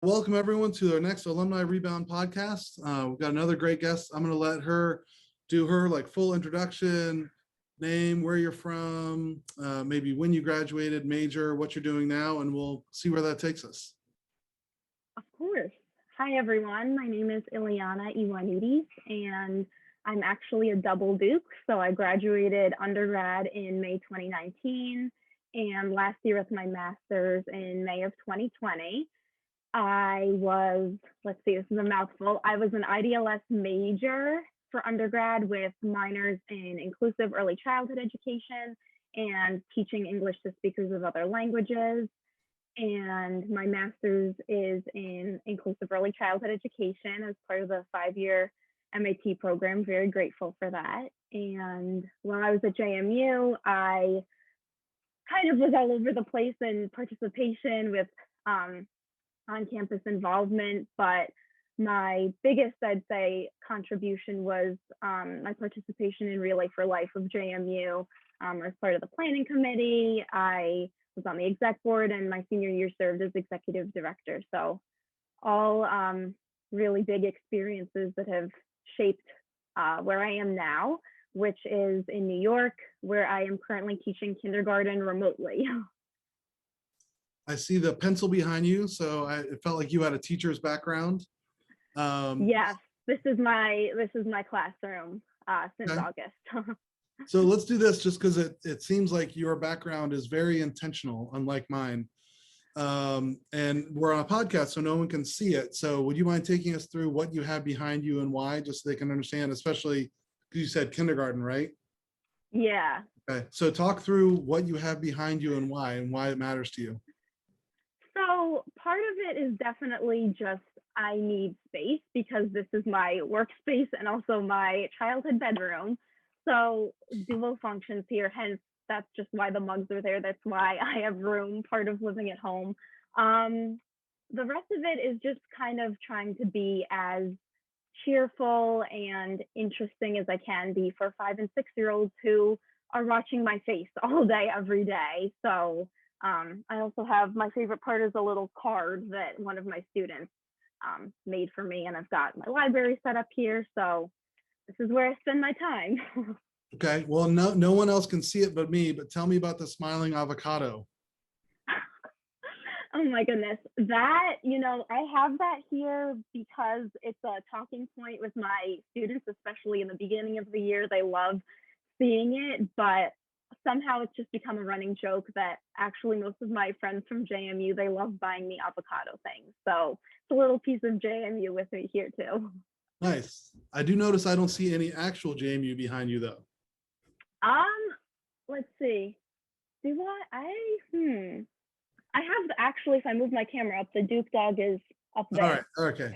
Welcome everyone to our next Alumni Rebound Podcast. We've got another great guest. I'm going to let her do her full introduction, name, where you're from, maybe when you graduated, major, what you're doing now, and we'll see where that takes us. Of course. Hi, everyone. My name is Iliana Ionnides, and I'm actually a double Duke. So I graduated undergrad in May 2019, and last year with my master's in May of 2020. I was, let's see, this is a mouthful. I was an IDLS major for undergrad with minors in inclusive early childhood education and teaching English to speakers of other languages. And my master's is in inclusive early childhood education as part of the 5-year MAT program. Very grateful for that. And while I was at JMU, I kind of was all over the place in participation with on-campus involvement, but my biggest, I'd say, contribution was my participation in Relay for Life of JMU. As part of the planning committee, I was on the exec board, and my senior year served as executive director. So all really big experiences that have shaped where I am now, which is in New York, where I am currently teaching kindergarten remotely. I see the pencil behind you, so it felt like you had a teacher's background. Yes, this is my classroom since Okay. August. So let's do this just because it seems like your background is very intentional, unlike mine. And we're on a podcast, so no one can see it. So would you mind taking us through what you have behind you and why, just so they can understand, especially because you said kindergarten, right? Yeah. Okay. So talk through what you have behind you and why it matters to you. So part of it is definitely just I need space because this is my workspace and also my childhood bedroom. So dual functions here, hence that's just why the mugs are there. That's why I have room, part of living at home. The rest of it is just kind of trying to be as cheerful and interesting as I can be for 5 and 6-year-olds who are watching my face all day, every day. So I also have, my favorite part is a little card that one of my students made for me, and I've got my library set up here. So this is where I spend my time. Okay. Well, no one else can see it but me, but tell me about the smiling avocado. Oh my goodness. That, I have that here because it's a talking point with my students, especially in the beginning of the year. They love seeing it, but somehow it's just become a running joke that actually most of my friends from JMU, they love buying me avocado things. So it's a little piece of JMU with me here too. Nice. I do notice I don't see any actual JMU behind you though. Let's see. Do I have actually, if I move my camera up, the Duke dog is up there. All right. Okay.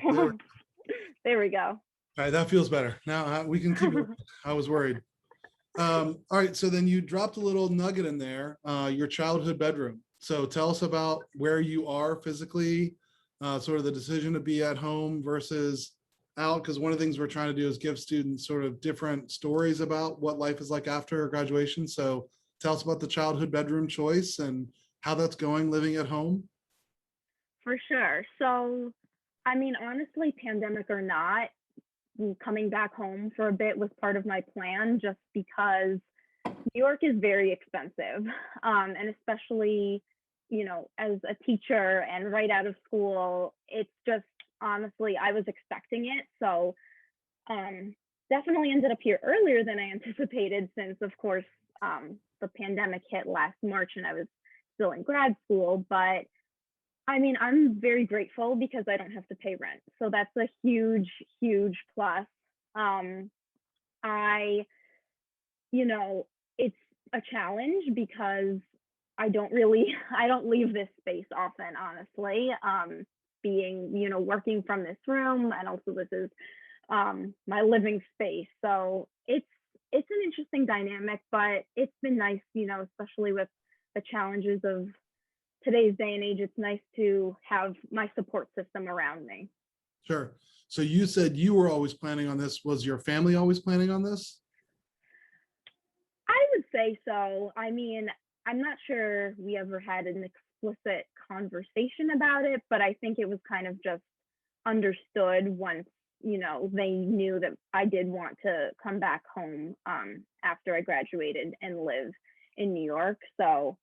There we go. All right. That feels better. Now we can keep it. I was worried. All right. So then you dropped a little nugget in there, your childhood bedroom. So tell us about where you are physically, sort of the decision to be at home versus out, because one of the things we're trying to do is give students sort of different stories about what life is like after graduation. So tell us about the childhood bedroom choice and how that's going living at home. For sure. So, I mean, honestly, pandemic or not, coming back home for a bit was part of my plan, just because New York is very expensive. And especially, as a teacher and right out of school, it's just, honestly, I was expecting it. So definitely ended up here earlier than I anticipated, since of course the pandemic hit last March and I was still in grad school. But I mean, I'm very grateful because I don't have to pay rent. So that's a huge, huge plus. It's a challenge because I don't leave this space often, honestly. Being, working from this room, and also this is my living space. So it's an interesting dynamic, but it's been nice, especially with the challenges of today's day and age. It's nice to have my support system around me. Sure. So you said you were always planning on this. Was your family always planning on this? I would say so. I mean, I'm not sure we ever had an explicit conversation about it, but I think it was kind of just understood once, they knew that I did want to come back home after I graduated and live in New York. So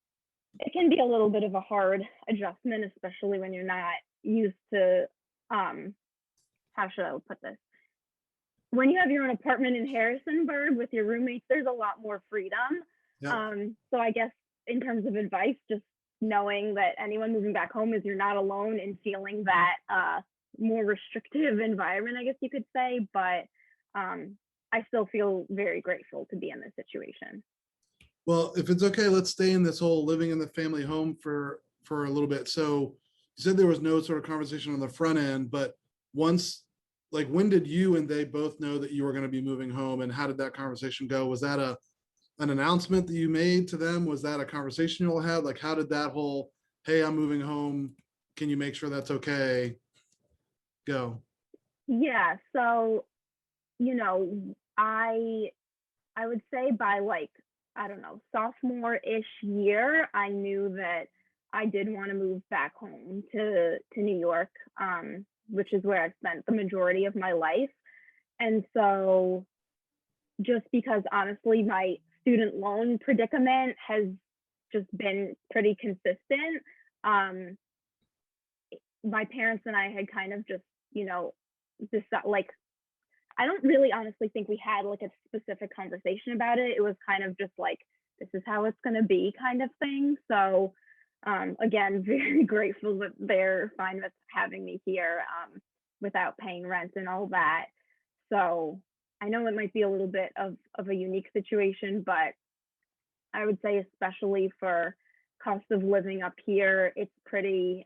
it can be a little bit of a hard adjustment, especially when you're not used to, how should I put this? When you have your own apartment in Harrisonburg with your roommates, there's a lot more freedom. Yeah. So I guess in terms of advice, just knowing that anyone moving back home is you're not alone in feeling that more restrictive environment, I guess you could say. But I still feel very grateful to be in this situation. Well, if it's okay, let's stay in this whole living in the family home for a little bit. So you said there was no sort of conversation on the front end, but once, like, when did you and they both know that you were going to be moving home, and how did that conversation go? Was that an announcement that you made to them? Was that a conversation you all had? Like, how did that whole, hey, I'm moving home, can you make sure that's okay, go? Yeah, so I would say by like, I don't know, sophomore-ish year, I knew that I did want to move back home to New York, which is where I've spent the majority of my life. And so just because honestly, my student loan predicament has just been pretty consistent, my parents and I had kind of just, decided, like, I don't really honestly think we had like a specific conversation about it. It was kind of just like, this is how it's going to be kind of thing. So again, very grateful that they're fine with having me here without paying rent and all that. So I know it might be a little bit of a unique situation, but I would say especially for cost of living up here, it's pretty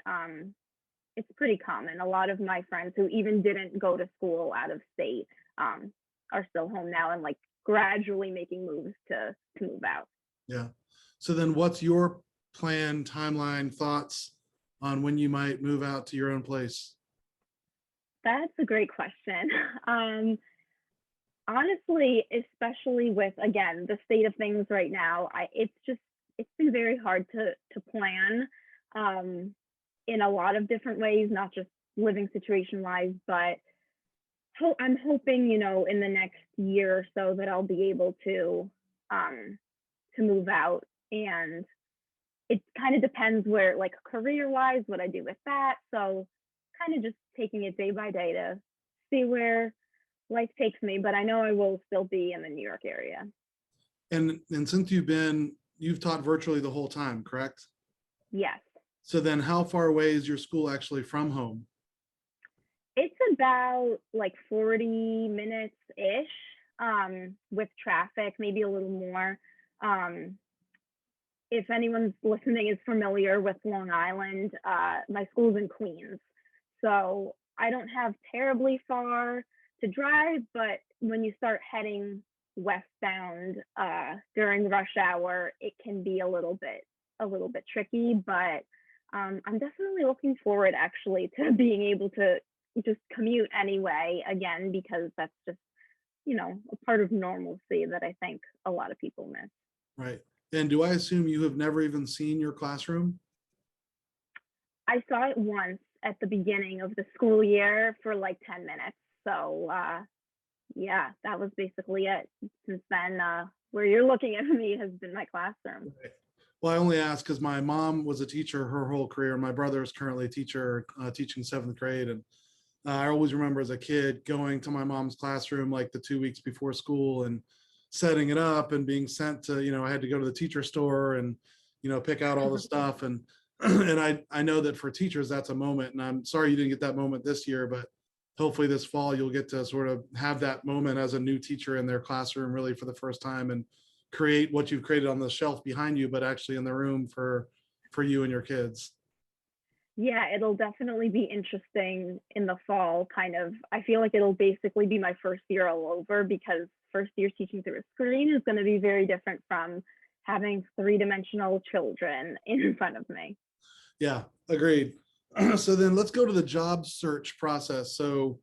common. A lot of my friends who even didn't go to school out of state are still home now and like gradually making moves to move out. Yeah. So then what's your plan, timeline, thoughts on when you might move out to your own place? That's a great question. Honestly, especially with, again, the state of things right now, it's been very hard to plan in a lot of different ways, not just living situation wise, but I'm hoping, in the next year or so that I'll be able to move out. And it kind of depends where, like, career wise, what I do with that. So kind of just taking it day by day to see where life takes me, but I know I will still be in the New York area. And since you've taught virtually the whole time, correct? Yes. So then how far away is your school actually from home? It's about like 40 minutes ish with traffic, maybe a little more. If anyone's listening is familiar with Long Island, my school's in Queens. So I don't have terribly far to drive, but when you start heading westbound during rush hour, it can be a little bit tricky, but I'm definitely looking forward actually to being able to just commute anyway again, because that's just, a part of normalcy that I think a lot of people miss. Right. And do I assume you have never even seen your classroom? I saw it once at the beginning of the school year for like 10 minutes. So yeah, that was basically it. Since then, where you're looking at me has been my classroom. Right. Well, I only ask because my mom was a teacher her whole career. My brother is currently a teacher teaching 7th grade. And I always remember as a kid going to my mom's classroom like the 2 weeks before school and setting it up and being sent to, I had to go to the teacher store and, pick out all the stuff. And and I know that for teachers, that's a moment. And I'm sorry you didn't get that moment this year, but hopefully this fall you'll get to sort of have that moment as a new teacher in their classroom really for the first time and create what you've created on the shelf behind you, but actually in the room for you and your kids. Yeah, it'll definitely be interesting in the fall. Kind of, I feel like it'll basically be my first year all over, because first year teaching through a screen is going to be very different from having 3-dimensional children in front of me. Yeah, agreed. So then let's go to the job search process. So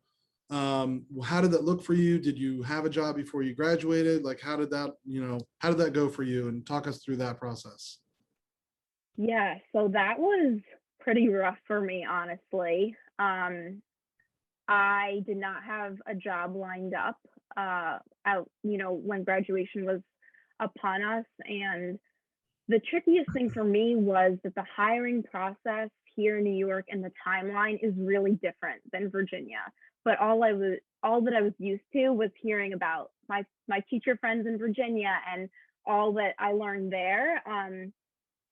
how did that look for you? Did you have a job before you graduated? Like, how did that go for you? And talk us through that process. Yeah, so that was pretty rough for me, honestly. I did not have a job lined up out, when graduation was upon us. And the trickiest thing for me was that the hiring process here in New York and the timeline is really different than Virginia. But all that I was used to was hearing about my teacher friends in Virginia and all that I learned there.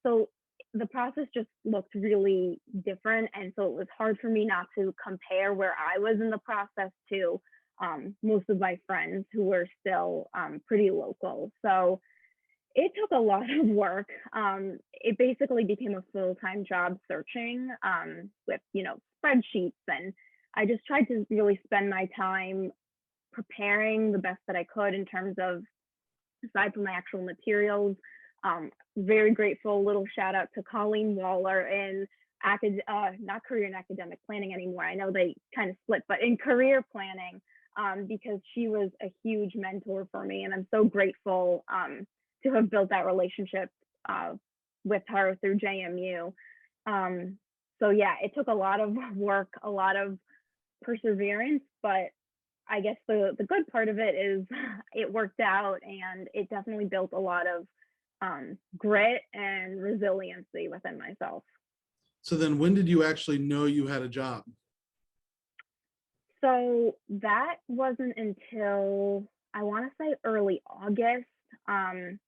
So the process just looked really different, and so it was hard for me not to compare where I was in the process to most of my friends who were still pretty local. So it took a lot of work. It basically became a full-time job searching with, spreadsheets. And I just tried to really spend my time preparing the best that I could in terms of, aside from my actual materials. Very grateful, little shout out to Colleen Waller in not career and academic planning anymore. I know they kind of split, but in career planning, because she was a huge mentor for me. And I'm so grateful to have built that relationship with her through JMU. So yeah, it took a lot of work, a lot of perseverance, but I guess the good part of it is it worked out, and it definitely built a lot of grit and resiliency within myself. So then when did you actually know you had a job? So that wasn't until, I want to say, early August. And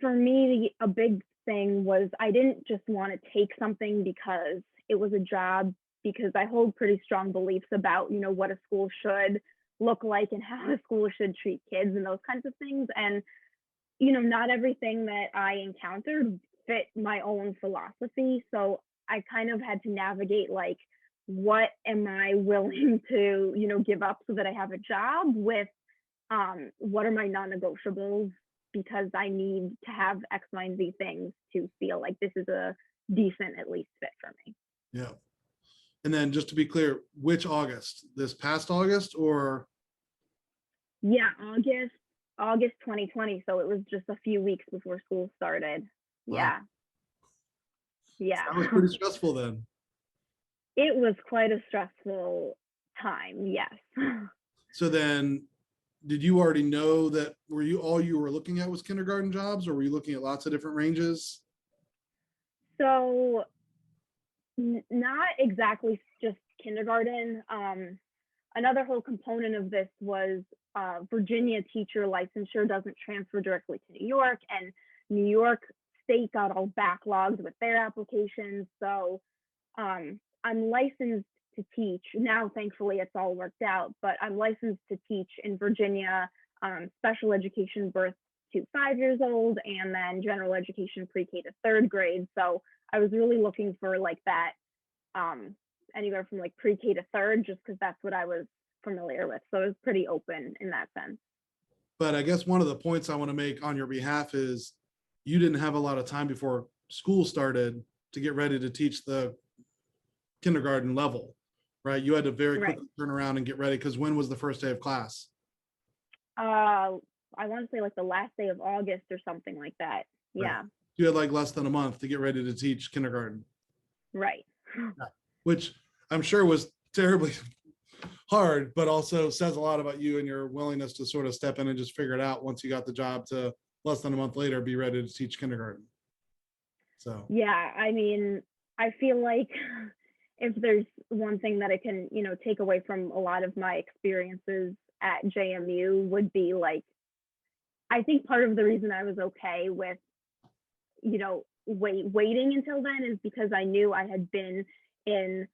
for me, a big thing was I didn't just want to take something because it was a job, because I hold pretty strong beliefs about, what a school should look like and how a school should treat kids and those kinds of things. And, not everything that I encountered fit my own philosophy. So I kind of had to navigate, like, what am I willing to, give up so that I have a job with, what are my non-negotiables, because I need to have X, Y, and Z things to feel like this is a decent, at least, fit for me. Yeah. And then just to be clear, which August? This past August or? Yeah, August 2020. So it was just a few weeks before school started. Wow. Yeah. Yeah. That was pretty stressful then. It was quite a stressful time, yes. So then did you already know that all you were looking at was kindergarten jobs, or were you looking at lots of different ranges? So not exactly just kindergarten. Another whole component of this was Virginia teacher licensure doesn't transfer directly to New York, and New York State got all backlogged with their applications. So I'm licensed to teach now. Thankfully, it's all worked out, but I'm licensed to teach in Virginia, special education birth to 5 years old, and then general education pre-K to third grade. So I was really looking for like that, anywhere from like pre-K to third, just because that's what I was familiar with. So it was pretty open in that sense. But I guess one of the points I want to make on your behalf is you didn't have a lot of time before school started to get ready to teach the kindergarten level, right? You had to very quickly turn around and get ready, because when was the first day of class? I want to say like the last day of August or something like that. Yeah. Right. You had like less than a month to get ready to teach kindergarten. Right. Yeah. Which I'm sure was terribly hard, but also says a lot about you and your willingness to sort of step in and just figure it out once you got the job, to less than a month later be ready to teach kindergarten. So yeah, I mean, I feel like if there's one thing that I can, take away from a lot of my experiences at JMU would be like, I think part of the reason I was okay with, waiting until then is because I knew I had been in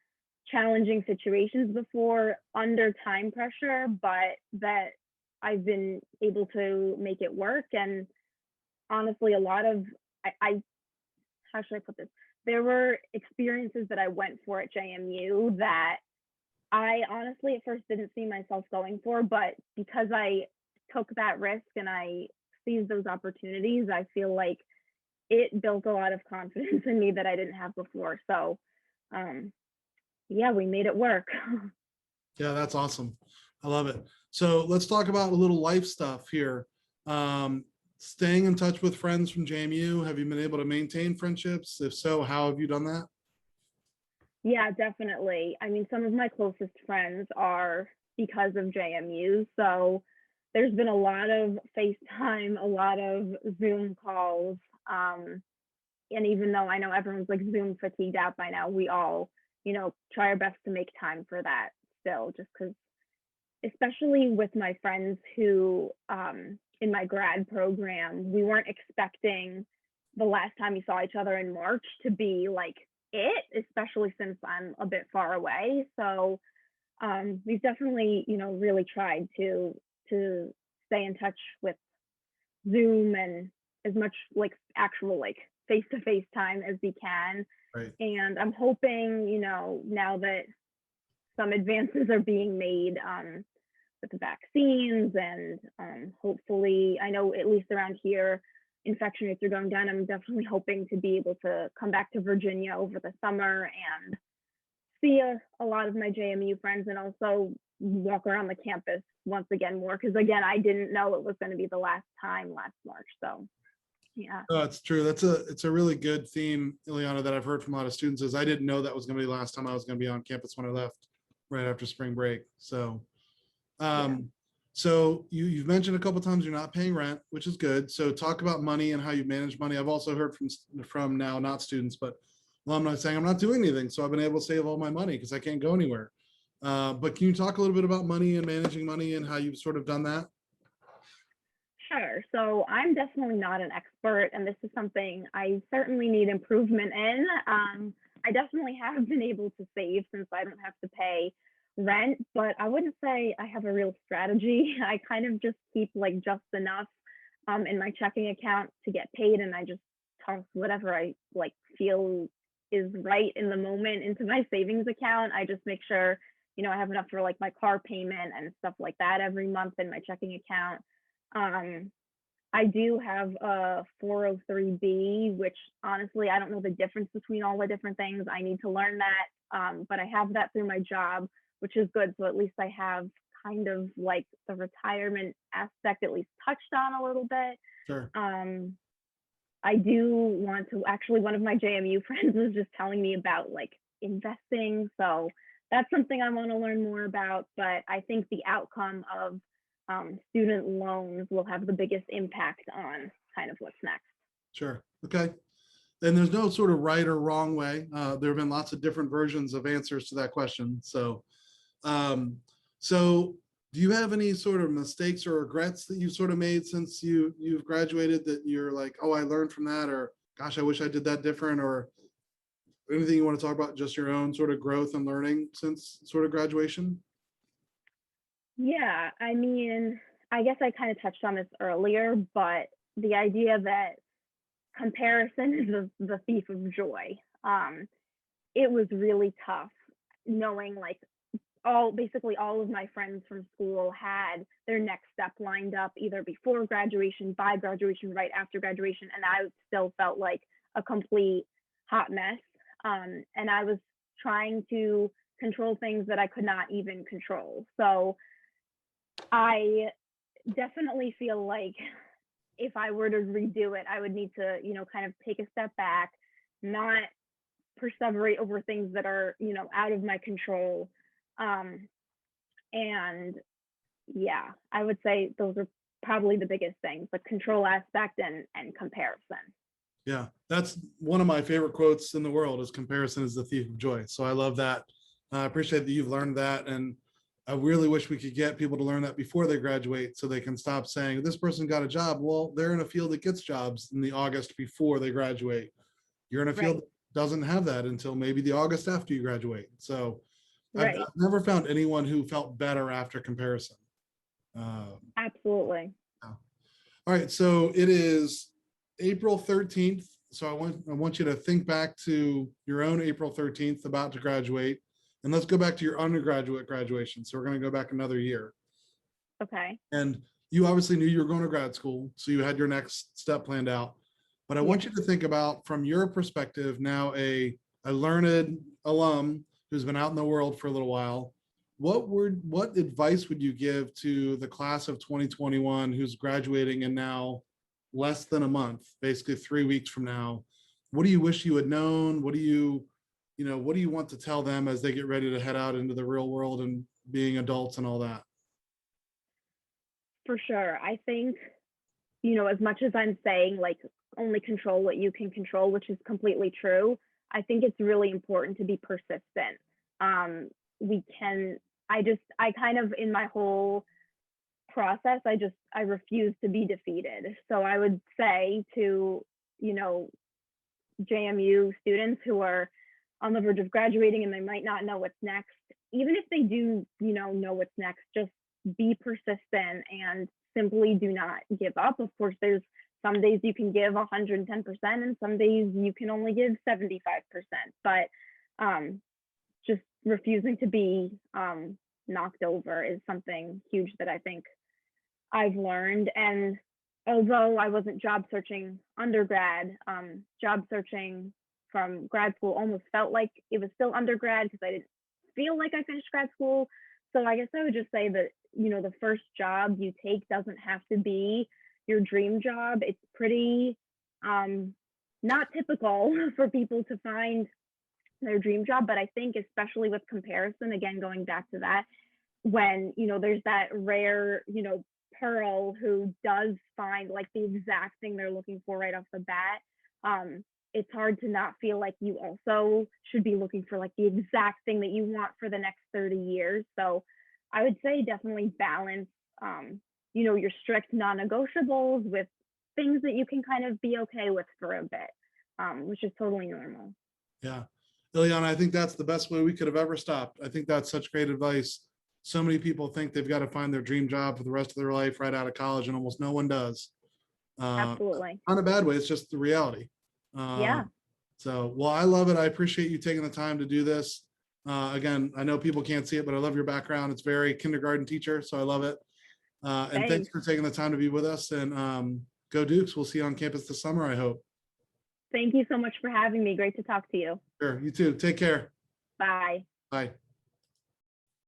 challenging situations before under time pressure, but that I've been able to make it work. And honestly, a lot of, how should I put this? There were experiences that I went for at JMU that I honestly at first didn't see myself going for, but because I took that risk and I seized those opportunities, I feel like it built a lot of confidence in me that I didn't have before. So yeah, we made it work. Yeah, that's awesome. I love it. So let's talk about a little life stuff here. staying in touch with friends from JMU? Have you been able to maintain friendships? If so, how have you done that? Yeah, definitely. I mean, some of my closest friends are because of JMU. So there's been a lot of FaceTime, a lot of Zoom calls. And even though I know everyone's like Zoom fatigued out by now, we all, try our best to make time for that still, just because, especially with my friends who, in my grad program, we weren't expecting the last time we saw each other in March to be like especially since I'm a bit far away. So we've definitely, really tried to stay in touch with Zoom and as much like actual like face-to-face time as we can. Right. And I'm hoping, now that some advances are being made with the vaccines and hopefully, I know at least around here, infection rates are going down. I'm definitely hoping to be able to come back to Virginia over the summer and see a lot of my JMU friends and also walk around the campus once again more. Because again, I didn't know it was going to be the last time last March. So yeah. Oh, it's true. It's a really good theme, Iliana, that I've heard from a lot of students is I didn't know that was going to be the last time I was going to be on campus when I left right after spring break. So, so you've mentioned a couple of times you're not paying rent, which is good. So talk about money and how you manage money. I've also heard from now not students, but alumni saying I'm not doing anything. So I've been able to save all my money because I can't go anywhere. But can you talk a little bit about money and managing money and how you've sort of done that? Sure. So I'm definitely not an expert, and this is something I certainly need improvement in. I definitely have been able to save since I don't have to pay rent, but I wouldn't say I have a real strategy. I kind of just keep like just enough in my checking account to get paid, and I just toss whatever I like feel is right in the moment into my savings account. I just make sure, I have enough for like my car payment and stuff like that every month in my checking account. I do have a 403b, which honestly, I don't know the difference between all the different things. I need to learn that. But I have that through my job, which is good. So at least I have kind of like the retirement aspect at least touched on a little bit. Sure. I do want to actually, one of my JMU friends was just telling me about like investing. So that's something I want to learn more about. But I think the outcome of student loans will have the biggest impact on kind of what's next. Sure. Okay. And there's no sort of right or wrong way. There have been lots of different versions of answers to that question. So, so do you have any sort of mistakes or regrets that you've sort of made since you've graduated that you're like, oh, I learned from that, or gosh, I wish I did that different, or anything you want to talk about, just your own sort of growth and learning since sort of graduation? Yeah, I mean, I guess I kind of touched on this earlier, but the idea that comparison is the thief of joy. It was really tough knowing like basically all of my friends from school had their next step lined up either before graduation, by graduation, right after graduation, and I still felt like a complete hot mess. And I was trying to control things that I could not even control. So I definitely feel like if I were to redo it, I would need to, kind of take a step back, not perseverate over things that are, out of my control. And yeah, I would say those are probably the biggest things, the control aspect and comparison. Yeah, that's one of my favorite quotes in the world is comparison is the thief of joy. So I love that. I appreciate that you've learned that. And I really wish we could get people to learn that before they graduate so they can stop saying this person got a job. Well, they're in a field that gets jobs in the August before they graduate. You're in a field that doesn't have that until maybe the August after you graduate. So I've never found anyone who felt better after comparison. Absolutely. All right. So it is April 13th. So I want you to think back to your own April 13th about to graduate. And let's go back to your undergraduate graduation. So we're going to go back another year. Okay. And you obviously knew you were going to grad school. So you had your next step planned out. But I want you to think about, from your perspective, now a learned alum who's been out in the world for a little while, what advice would you give to the class of 2021 who's graduating and now less than a month, basically 3 weeks from now, what do you wish you had known? What do you want to tell them as they get ready to head out into the real world and being adults and all that? For sure. I think, as much as I'm saying, like, only control what you can control, which is completely true, I think it's really important to be persistent. I kind of, in my whole process, I refuse to be defeated. So I would say to, JMU students who are on the verge of graduating and they might not know what's next, even if they do, know what's next, just be persistent and simply do not give up. Of course, there's some days you can give 110% and some days you can only give 75%, but just refusing to be knocked over is something huge that I think I've learned. And although I wasn't job searching undergrad, job searching from grad school almost felt like it was still undergrad because I didn't feel like I finished grad school. So I guess I would just say that, the first job you take doesn't have to be your dream job. It's pretty not typical for people to find their dream job, but I think especially with comparison, again, going back to that, when, there's that rare, pearl who does find like the exact thing they're looking for right off the bat, it's hard to not feel like you also should be looking for like the exact thing that you want for the next 30 years. So I would say definitely balance, your strict non-negotiables with things that you can kind of be okay with for a bit, which is totally normal. Yeah. Iliana, I think that's the best way we could have ever stopped. I think that's such great advice. So many people think they've got to find their dream job for the rest of their life right out of college, and almost no one does. Absolutely. Not a bad way. It's just the reality. Yeah. So, well, I love it. I appreciate you taking the time to do this. Again, I know people can't see it, but I love your background. It's very kindergarten teacher, so I love it. And thanks for taking the time to be with us. And go Dukes. We'll see you on campus this summer, I hope. Thank you so much for having me. Great to talk to you. Sure. You too. Take care. Bye. Bye.